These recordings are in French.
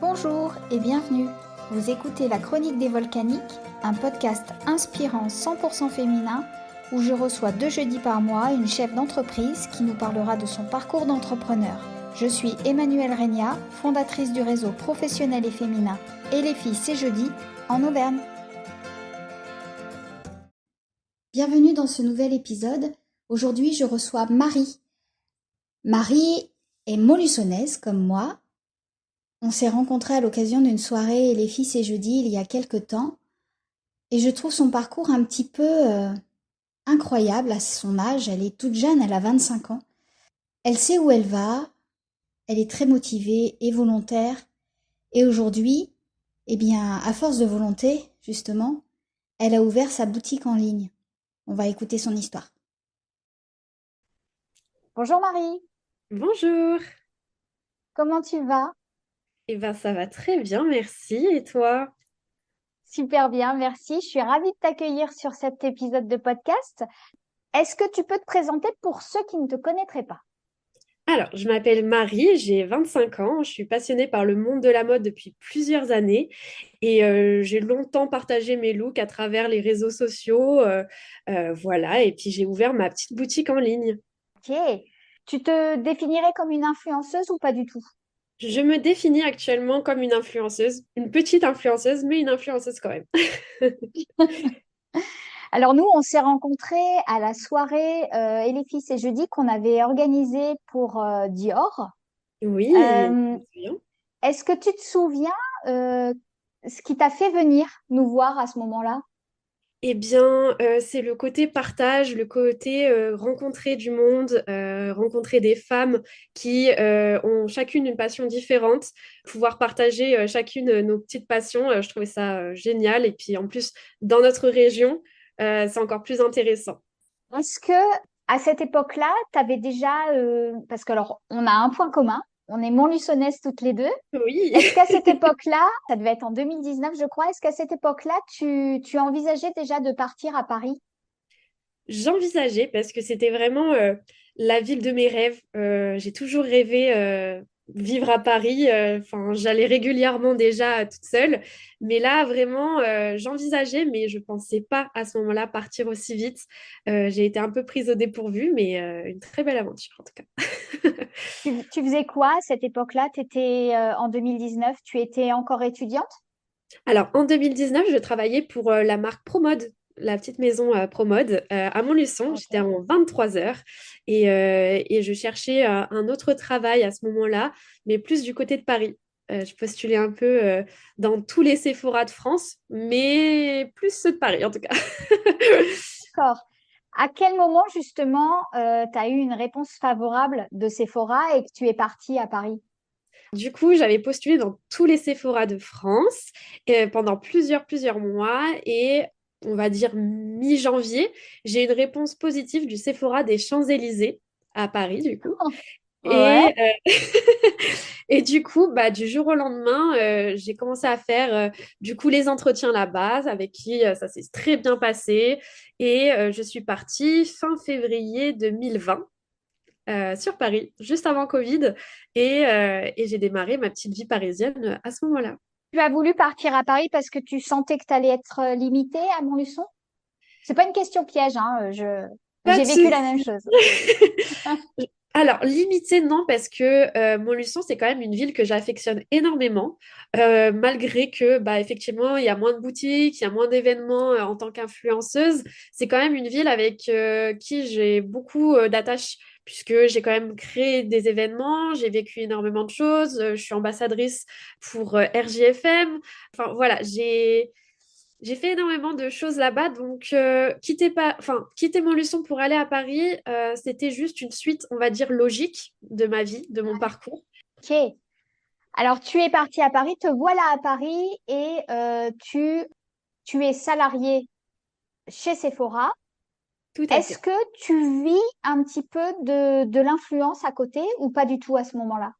Bonjour et bienvenue. Vous écoutez La Chronique des Volcaniques, un podcast inspirant 100% féminin où je reçois 2 jeudis par mois une chef d'entreprise qui nous parlera de son parcours d'entrepreneur. Je suis Emmanuelle Regna, fondatrice du réseau professionnel et féminin Et les filles c'est jeudi en Auvergne. Bienvenue dans ce nouvel épisode. Aujourd'hui je reçois Marie. Marie est montluçonnaise comme moi. On s'est rencontrés à l'occasion d'une soirée Et les filles c'est jeudi il y a quelque temps et je trouve son parcours un petit peu incroyable à son âge. Elle est toute jeune, elle a 25 ans. Elle sait où elle va, elle est très motivée et volontaire et aujourd'hui, à force de volonté, justement, elle a ouvert sa boutique en ligne. On va écouter son histoire. Bonjour Marie, Bonjour. comment tu vas? Ça va très bien, merci. Et toi? Super bien, merci. Je suis ravie de t'accueillir sur cet épisode de podcast. Est-ce que tu peux te présenter pour ceux qui ne te connaîtraient pas? Alors, je m'appelle Marie, j'ai 25 ans, je suis passionnée par le monde de la mode depuis plusieurs années et j'ai longtemps partagé mes looks à travers les réseaux sociaux. Voilà, et puis j'ai ouvert ma petite boutique en ligne. Ok. Tu te définirais comme une influenceuse ou pas du tout? Je me définis actuellement comme une influenceuse, une petite influenceuse, mais une influenceuse quand même. Alors nous, on s'est rencontrés à la soirée Et les filles c'est jeudi qu'on avait organisée pour Dior. Oui, Euh, je me souviens. Est-ce que tu te souviens euh, ce qui t'a fait venir nous voir à ce moment-là? Eh bien, c'est le côté partage, le côté rencontrer du monde, rencontrer des femmes qui ont chacune une passion différente, pouvoir partager chacune nos petites passions. Je trouvais ça génial. Et puis en plus, dans notre région, c'est encore plus intéressant. Est-ce que à cette époque-là, tu avais déjà parce que alors on a un point commun, on est montluçonnaises toutes les deux. Oui. Est-ce qu'à cette époque-là, ça devait être en 2019, je crois, est-ce qu'à cette époque-là, tu envisageais déjà de partir à Paris? J'envisageais parce que c'était vraiment la ville de mes rêves. J'ai toujours rêvé vivre à Paris. Enfin, j'allais régulièrement déjà toute seule, mais là vraiment j'envisageais, mais je pensais pas à ce moment-là partir aussi vite. J'ai été un peu prise au dépourvu, mais une très belle aventure en tout cas. Tu faisais quoi à cette époque-là? Tu étais en 2019, tu étais encore étudiante? Alors, en 2019, je travaillais pour la marque Promode, la petite maison Promode, à Montluçon. J'étais Ok. en 23 heures et je cherchais un autre travail à ce moment-là, mais plus du côté de Paris. Je postulais un peu dans tous les Sephora de France, mais plus ceux de Paris en tout cas. D'accord. À quel moment justement tu as eu une réponse favorable de Sephora et que tu es partie à Paris? Du coup, j'avais postulé dans tous les Sephora de France pendant plusieurs mois et on va dire mi-janvier, j'ai une réponse positive du Sephora des Champs-Élysées à Paris, du coup. Ouais. Et, et du coup, bah, du jour au lendemain, j'ai commencé à faire du coup les entretiens là-bas avec qui ça s'est très bien passé. Et je suis partie fin février 2020 sur Paris, juste avant Covid, et j'ai démarré ma petite vie parisienne à ce moment-là. Tu as voulu partir à Paris parce que tu sentais que tu allais être limitée à Montluçon? C'est pas une question piège, hein, Pas j'ai de vécu la même souci. chose. Alors, limité, non, parce que Montluçon, c'est quand même une ville que j'affectionne énormément, malgré que, bah, effectivement, il y a moins de boutiques, il y a moins d'événements en tant qu'influenceuse. C'est quand même une ville avec qui j'ai beaucoup d'attaches, puisque j'ai quand même créé des événements, j'ai vécu énormément de choses, je suis ambassadrice pour RJFM. Enfin, voilà, j'ai fait énormément de choses là-bas, donc quitter Montluçon pour aller à Paris, c'était juste une suite, on va dire, logique de ma vie, de mon parcours. Ok. Alors, tu es partie à Paris, te voilà à Paris et tu es salariée chez Sephora. Tout à Est-ce fait. que tu vis un petit peu de l'influence à côté ou pas du tout à ce moment-là?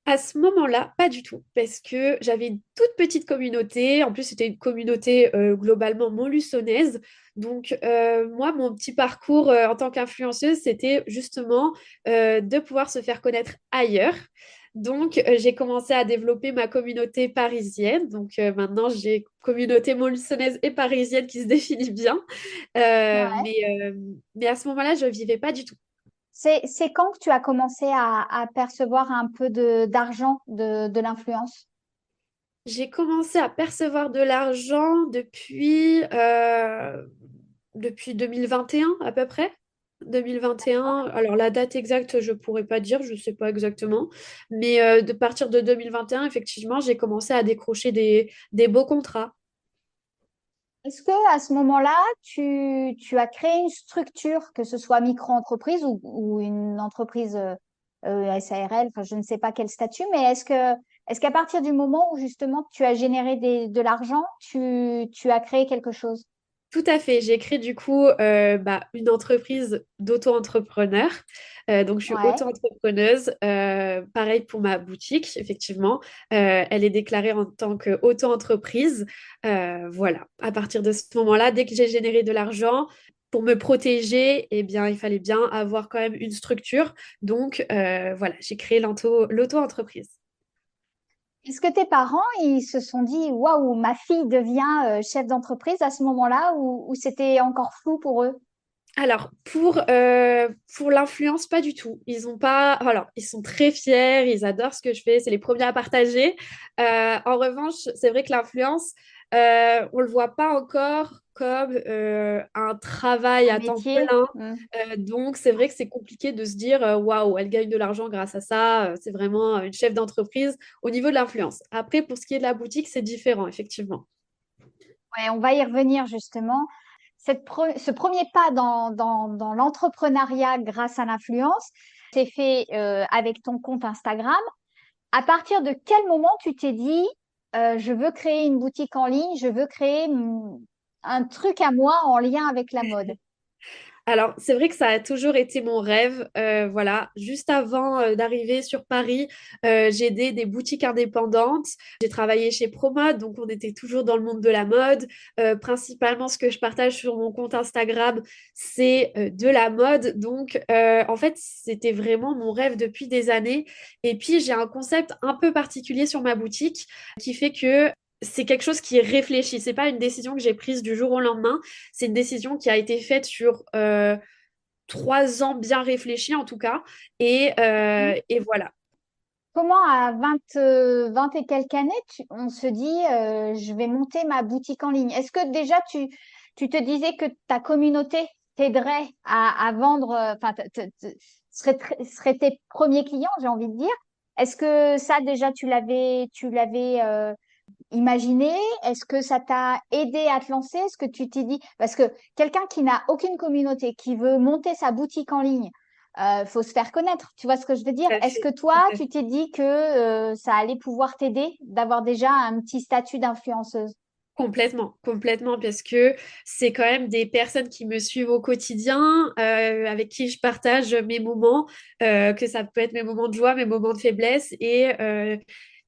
À ce moment-là, pas du tout, parce que j'avais une toute petite communauté. En plus, c'était une communauté globalement montluçonnaise. Donc, moi, mon petit parcours en tant qu'influenceuse, c'était justement de pouvoir se faire connaître ailleurs. Donc, j'ai commencé à développer ma communauté parisienne. Donc, maintenant, j'ai communauté montluçonnaise et parisienne qui se définit bien. Euh, Ouais. mais, euh, mais à ce moment-là, je ne vivais pas du tout. C'est quand que tu as commencé à percevoir un peu d'argent de l'influence? J'ai commencé à percevoir de l'argent depuis 2021 à peu près. 2021, alors la date exacte, je pourrais pas dire, je sais pas exactement. Mais de partir de 2021, effectivement, j'ai commencé à décrocher des beaux contrats. Est-ce que à ce moment-là, tu as créé une structure, que ce soit micro-entreprise ou une entreprise SARL, enfin, je ne sais pas quel statut, mais est-ce qu'à partir du moment où justement tu as généré de l'argent, tu as créé quelque chose? Tout à fait. J'ai créé du coup une entreprise d'auto-entrepreneur. Donc, je suis Ouais. auto-entrepreneuse. Pareil pour ma boutique, effectivement. Elle est déclarée en tant qu'auto-entreprise. Voilà. À partir de ce moment-là, dès que j'ai généré de l'argent, pour me protéger, eh bien, il fallait bien avoir quand même une structure. Donc, voilà, j'ai créé l'auto-entreprise. Est-ce que tes parents, ils se sont dit, waouh, ma fille devient chef d'entreprise à ce moment-là ou c'était encore flou pour eux? Alors, pour l'influence, pas du tout. Ils ont pas. Alors, ils sont très fiers, ils adorent ce que je fais, c'est les premiers à partager. En revanche, c'est vrai que l'influence, on le voit pas encore comme un travail Un à temps métier? plein. Hmm. Donc, c'est vrai que c'est compliqué de se dire waouh, elle gagne de l'argent grâce à ça. C'est vraiment une chef d'entreprise au niveau de l'influence. Après, pour ce qui est de la boutique, c'est différent, effectivement. Ouais, on va y revenir justement. Ce premier pas dans l'entrepreneuriat grâce à l'influence, c'est fait avec ton compte Instagram. À partir de quel moment tu t'es dit, je veux créer une boutique en ligne, je veux créer un truc à moi en lien avec la mode? Alors, c'est vrai que ça a toujours été mon rêve. Voilà, juste avant d'arriver sur Paris, j'ai aidé des boutiques indépendantes. J'ai travaillé chez Promode, donc on était toujours dans le monde de la mode. Principalement, ce que je partage sur mon compte Instagram, c'est de la mode. Donc, en fait, c'était vraiment mon rêve depuis des années. Et puis, j'ai un concept un peu particulier sur ma boutique qui fait que c'est quelque chose qui est réfléchi. C'est pas une décision que j'ai prise du jour au lendemain. C'est une décision qui a été faite sur 3 ans bien réfléchis en tout cas. Et voilà. Comment à 20 et quelques années, on se dit, je vais monter ma boutique en ligne? Est-ce que déjà tu te disais que ta communauté t'aiderait à vendre, enfin, serait tes premiers clients, j'ai envie de dire. Est-ce que ça déjà tu l'avais imaginé? Est-ce que ça t'a aidé à te lancer? Est-ce que tu t'es dit, parce que quelqu'un qui n'a aucune communauté, qui veut monter sa boutique en ligne, faut se faire connaître. Tu vois ce que je veux dire? Tout à Est-ce fait, que toi, tout à fait. tu t'es dit que ça allait pouvoir t'aider d'avoir déjà un petit statut d'influenceuse? Complètement, complètement, parce que c'est quand même des personnes qui me suivent au quotidien, avec qui je partage mes moments, que ça peut être mes moments de joie, mes moments de faiblesse, et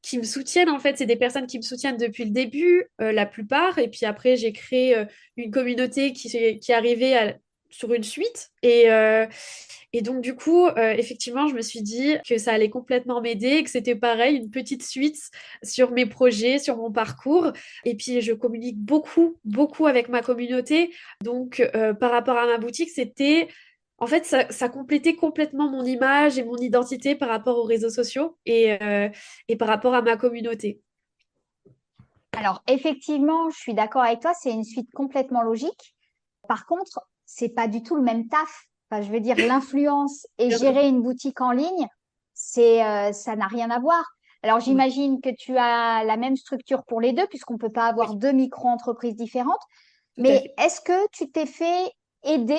qui me soutiennent en fait. C'est des personnes qui me soutiennent depuis le début, la plupart, et puis après j'ai créé une communauté qui est arrivée sur une suite, et donc, du coup, effectivement, je me suis dit que ça allait complètement m'aider, que c'était pareil, une petite suite sur mes projets, sur mon parcours. Et puis, je communique beaucoup, beaucoup avec ma communauté. Donc, par rapport à ma boutique, c'était... En fait, ça complétait complètement mon image et mon identité par rapport aux réseaux sociaux et par rapport à ma communauté. Alors, effectivement, je suis d'accord avec toi, c'est une suite complètement logique. Par contre, c'est pas du tout le même taf. Enfin, je veux dire, l'influence et gérer une boutique en ligne, ça n'a rien à voir. Alors, Ouais. j'imagine que tu as la même structure pour les deux, puisqu'on peut pas avoir Oui, deux micro-entreprises différentes. tout à Mais fait. est-ce que tu t'es fait aider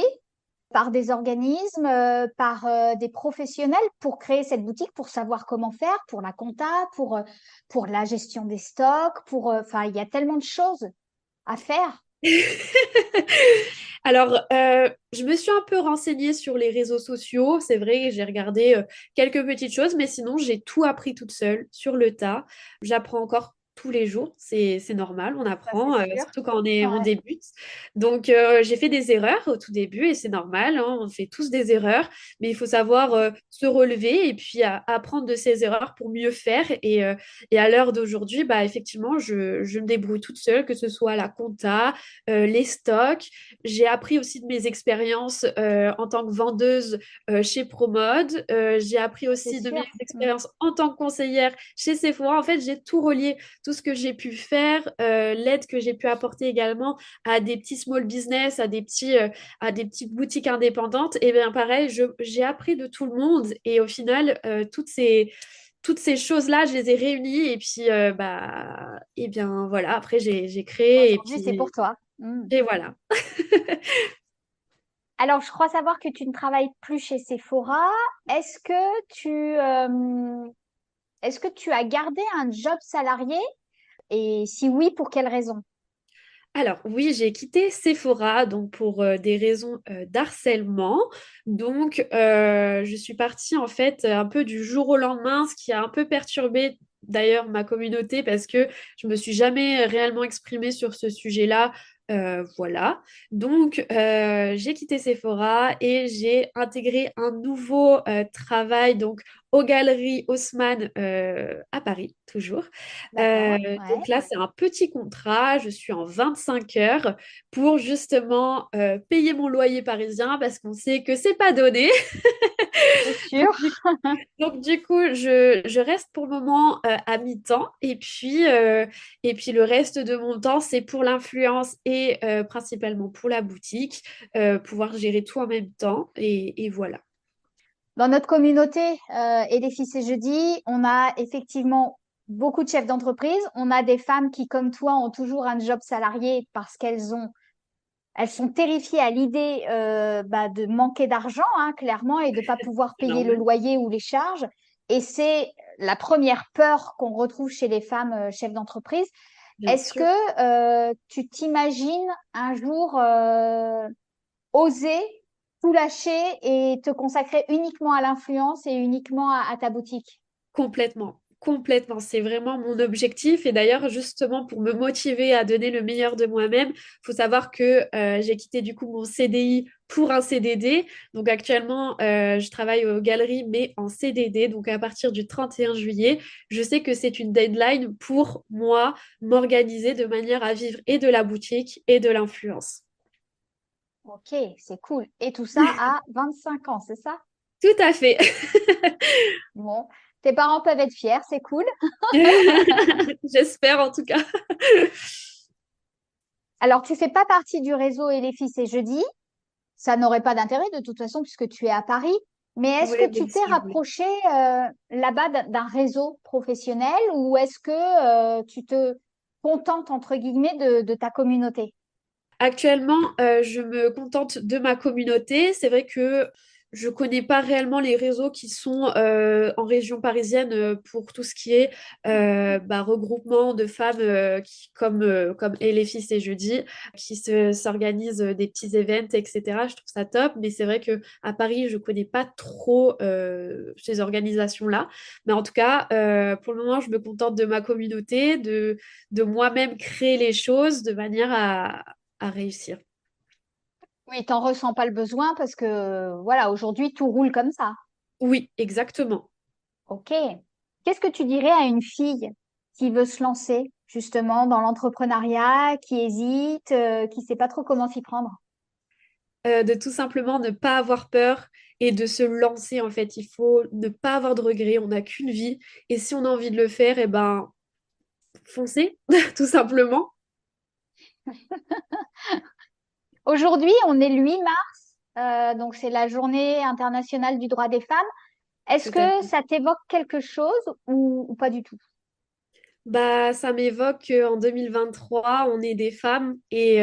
par des organismes, par des professionnels pour créer cette boutique, pour savoir comment faire, pour la compta, pour la gestion des stocks, enfin, il y a tellement de choses à faire. Alors, je me suis un peu renseignée sur les réseaux sociaux. C'est vrai, j'ai regardé quelques petites choses, mais sinon, j'ai tout appris toute seule, sur le tas. J'apprends encore tous les jours. C'est normal, on Ça, c'est apprend, sûr. surtout quand on Ouais, débute. Donc, j'ai fait des erreurs au tout début et c'est normal, hein, on fait tous des erreurs, mais il faut savoir se relever et puis apprendre de ces erreurs pour mieux faire. Et à l'heure d'aujourd'hui, bah, effectivement, je me débrouille toute seule, que ce soit la compta, les stocks. J'ai appris aussi de mes expériences en tant que vendeuse chez Promode. J'ai appris c'est aussi de mes sûr. Mm. expériences en tant que conseillère chez Sephora. En fait, j'ai tout relié, tout ce que j'ai pu faire, l'aide que j'ai pu apporter également à des petits small business, à des petites boutiques indépendantes. Et bien pareil, j'ai appris de tout le monde et au final, toutes ces choses-là, je les ai réunies et puis bah et bien voilà, après j'ai créé Aujourd'hui, c'est pour toi. Mm. et voilà. Alors, je crois savoir que tu ne travailles plus chez Sephora. Est-ce que tu, est-ce que tu as gardé un job salarié? Et si oui, pour quelle raison? Alors oui, j'ai quitté Sephora donc pour des raisons d'harcèlement. Donc je suis partie en fait un peu du jour au lendemain, ce qui a un peu perturbé d'ailleurs ma communauté parce que je me suis jamais réellement exprimée sur ce sujet-là. Voilà. Donc j'ai quitté Sephora et j'ai intégré un nouveau travail donc aux Galeries Haussmann à Paris toujours. D'accord, ouais. Donc là, c'est un petit contrat. Je suis en 25 heures pour justement payer mon loyer parisien parce qu'on sait que c'est pas donné. C'est Donc, sûr. du coup, je reste pour le moment à mi-temps et puis le reste de mon temps, c'est pour l'influence et principalement pour la boutique, pouvoir gérer tout en même temps et voilà. Dans notre communauté, et les filles, c'est jeudi, on a effectivement beaucoup de chefs d'entreprise. On a des femmes qui, comme toi, ont toujours un job salarié parce elles sont terrifiées à l'idée de manquer d'argent, hein, clairement, et de pas pouvoir C'est payer le normal, loyer ou les charges. Et c'est la première peur qu'on retrouve chez les femmes chefs d'entreprise. bien Est-ce sûr. que tu t'imagines un jour oser tout lâcher et te consacrer uniquement à l'influence et uniquement à ta boutique? Complètement, complètement. C'est vraiment mon objectif. Et d'ailleurs, justement, pour me motiver à donner le meilleur de moi-même, faut savoir que j'ai quitté du coup mon CDI pour un CDD. Donc actuellement, je travaille aux galeries, mais en CDD. Donc à partir du 31 juillet, je sais que c'est une deadline pour moi, m'organiser de manière à vivre et de la boutique et de l'influence. Ok, c'est cool. Et tout ça à 25 ans, c'est ça? Tout à fait. Bon, tes parents peuvent être fiers, c'est cool. J'espère en tout cas. Alors, tu fais pas partie du réseau et les filles, c'est jeudi. Ça n'aurait pas d'intérêt de toute façon puisque tu es à Paris. Mais est-ce Oui, que bien tu t'es sûr, oui. rapproché là-bas d'un réseau professionnel ou est-ce que tu te contentes, entre guillemets, de ta communauté? Actuellement, je me contente de ma communauté. C'est vrai que je connais pas réellement les réseaux qui sont en région parisienne pour tout ce qui est regroupement de femmes comme Et les filles c'est jeudi, s'organisent des petits events, etc. Je trouve ça top, mais c'est vrai que à Paris, je connais pas trop ces organisations-là. Mais en tout cas, pour le moment, je me contente de ma communauté, de moi-même créer les choses de manière à réussir. Oui, t'en ressens pas le besoin parce que voilà, aujourd'hui tout roule comme ça. Oui, exactement. Ok. Qu'est-ce que tu dirais à une fille qui veut se lancer justement dans l'entrepreneuriat, qui hésite, qui sait pas trop comment s'y prendre? De tout simplement ne pas avoir peur et de se lancer en fait. Il faut ne pas avoir de regrets. On n'a qu'une vie et si on a envie de le faire, eh ben foncez, tout simplement. Aujourd'hui, on est le 8 mars, donc c'est la journée internationale du droit des femmes. Est-ce Tout à que fait. ça t'évoque quelque chose ou pas du tout? Bah, ça m'évoque qu'en 2023, on est des femmes et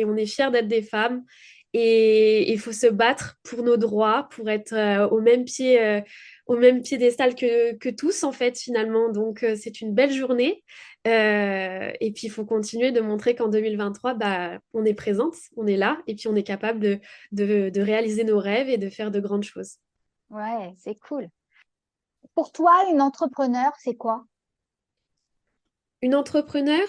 on est fiers d'être des femmes. Et il faut se battre pour nos droits, pour être au même piédestal que tous, en fait, finalement. Donc, c'est une belle journée. Et puis, il faut continuer de montrer qu'en 2023, bah, on est présente, on est là, et puis on est capable de réaliser nos rêves et de faire de grandes choses. Ouais, c'est cool. Pour toi, une entrepreneur, c'est quoi? Une entrepreneur,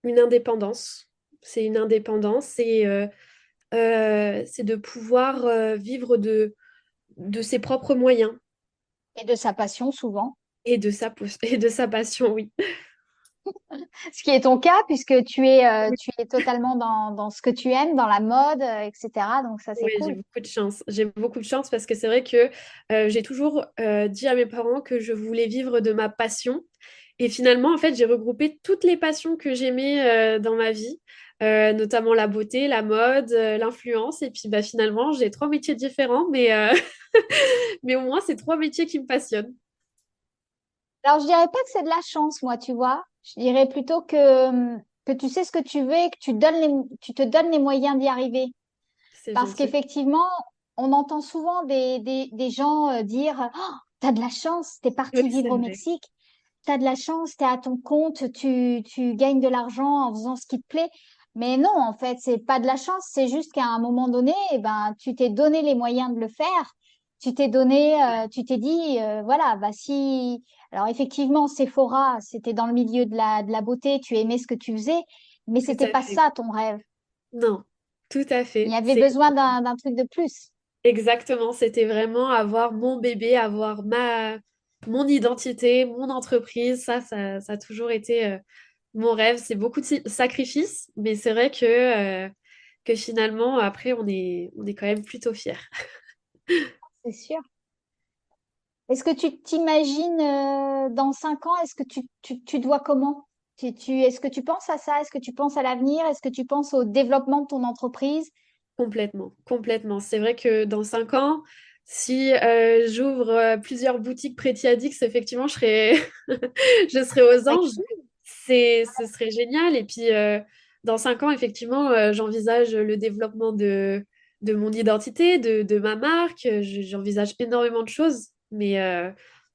une indépendance. C'est une indépendance, c'est de pouvoir vivre de ses propres moyens Et de sa passion souvent. et de sa passion, oui. Ce qui est ton cas, puisque tu es totalement dans ce que tu aimes, dans la mode, etc. Donc ça, c'est Oui, j'ai cool. beaucoup de chance. J'ai beaucoup de chance parce que c'est vrai que j'ai toujours dit à mes parents que je voulais vivre de ma passion. Et finalement, en fait, j'ai regroupé toutes les passions que j'aimais dans ma vie, notamment la beauté, la mode, l'influence. Et puis bah, finalement, j'ai trois métiers différents, mais au moins, c'est trois métiers qui me passionnent. Alors, je dirais pas que c'est de la chance, moi, tu vois. Je dirais plutôt que tu sais ce que tu veux et que tu te donnes les moyens d'y arriver. C'est Parce gentil. qu'effectivement, on entend souvent des gens dire, oh, t'as de la chance, t'es Oui, parti c'est vivre au vrai. Mexique. T'as de la chance, t'es à ton compte, tu gagnes de l'argent en faisant ce qui te plaît. Mais non, en fait, c'est pas de la chance, c'est juste qu'à un moment donné, eh ben, tu t'es donné les moyens de le faire. Tu t'es dit, voilà, bah si. Alors effectivement, Sephora, c'était dans le milieu de la beauté, tu aimais ce que tu faisais, mais Tout c'était à pas fait. ça ton rêve. Non, tout à Il y fait. avait C'est besoin d'un truc de plus. exactement, c'était vraiment avoir mon bébé, avoir mon identité, mon entreprise. Ça a toujours été mon rêve. C'est beaucoup de sacrifices, mais c'est vrai que finalement, après, on est quand même plutôt fiers. C'est sûr. Est-ce que tu t'imagines dans 5 ans, est-ce que tu te vois comment? Est-ce que tu penses à ça? Est-ce que tu penses à l'avenir? Est-ce que tu penses au développement de ton entreprise? Complètement, complètement. C'est vrai que dans 5 ans, si j'ouvre plusieurs boutiques Pretty Addicts, effectivement, je serai Ça aux serait anges. cool. Ce serait génial. Et puis, dans 5 ans, effectivement, j'envisage le développement de mon identité, de ma marque. J'envisage énormément de choses. Mais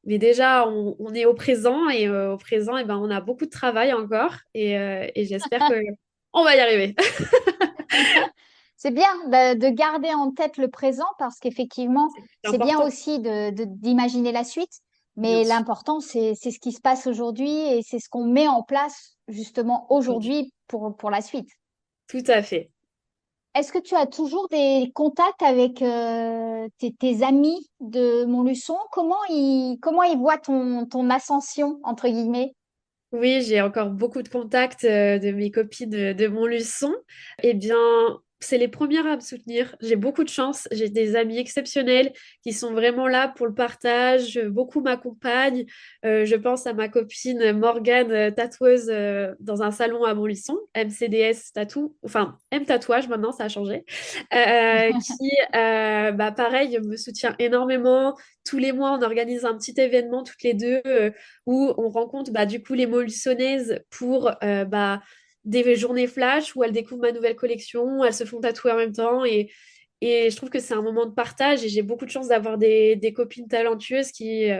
déjà, on est au présent et au présent, eh ben, on a beaucoup de travail encore. Et j'espère qu'on va y arriver. C'est bien de garder en tête le présent parce qu'effectivement, C'est c'est bien important, aussi d'imaginer la suite. bien Mais sûr. l'important, c'est ce qui se passe aujourd'hui et c'est ce qu'on met en place justement aujourd'hui pour la suite. Tout à fait. Est-ce que tu as toujours des contacts avec tes amis de Montluçon? Comment ils voient ton ascension, entre guillemets? Oui, j'ai encore beaucoup de contacts de mes copines de Montluçon. Eh bien, c'est les premières à me soutenir. J'ai beaucoup de chance. J'ai des amis exceptionnels qui sont vraiment là pour le partage. Beaucoup m'accompagnent. Je pense à ma copine Morgane, tatoueuse dans un salon à Montluçon, MCDS Tattoo, enfin M Tatouage maintenant, ça a changé, qui, bah, pareil, me soutient énormément. Tous les mois, on organise un petit événement toutes les deux. Où on rencontre bah, du coup les Montluçonnaises pour bah, des journées flash où elles découvrent ma nouvelle collection, elles se font tatouer en même temps et je trouve que c'est un moment de partage et j'ai beaucoup de chance d'avoir des copines talentueuses qui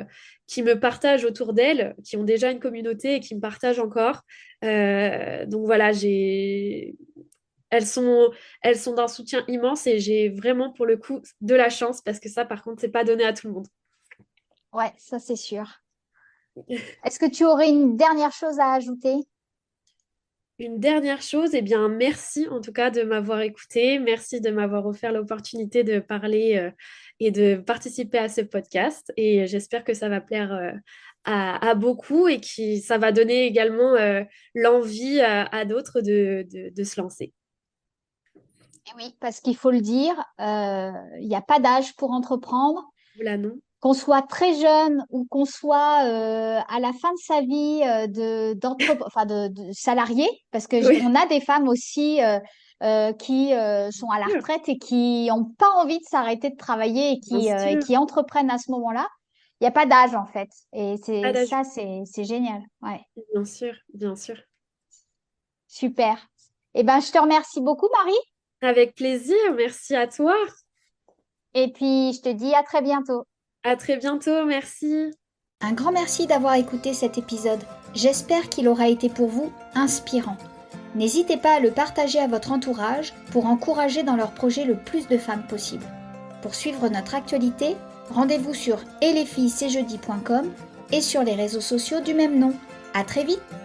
me partagent autour d'elles, qui ont déjà une communauté et qui me partagent encore. Donc voilà, elles sont, elles sont d'un soutien immense et j'ai vraiment pour le coup de la chance parce que ça par contre c'est pas donné à tout le monde. Ouais, ça c'est sûr. Est-ce que tu aurais une dernière chose à ajouter? Une dernière chose, eh bien, merci en tout cas de m'avoir écouté. Merci de m'avoir offert l'opportunité de parler et de participer à ce podcast. Et j'espère que ça va plaire à beaucoup et que ça va donner également l'envie à d'autres de se lancer. Eh oui, parce qu'il faut le dire, il n'y a pas d'âge pour entreprendre. Voilà, non? Qu'on soit très jeune ou qu'on soit à la fin de sa vie enfin de salarié, parce que Oui, on a des femmes aussi qui sont à la bien sûr. retraite et qui n'ont pas envie de s'arrêter de travailler Bien et sûr. qui entreprennent à ce moment-là. Il n'y a pas d'âge en fait. Et Pas d'âge. c'est génial. Ouais, Bien sûr, bien sûr. super. Eh ben, je te remercie beaucoup, Marie. Avec plaisir. Merci à toi. Et puis, je te dis à très bientôt. À très bientôt. Merci. Un grand merci d'avoir écouté cet épisode. J'espère qu'il aura été pour vous inspirant. N'hésitez pas à le partager à votre entourage pour encourager dans leur projet le plus de femmes possible. Pour suivre notre actualité, rendez-vous sur etlesfillescestjeudi.com et sur les réseaux sociaux du même nom. À très vite!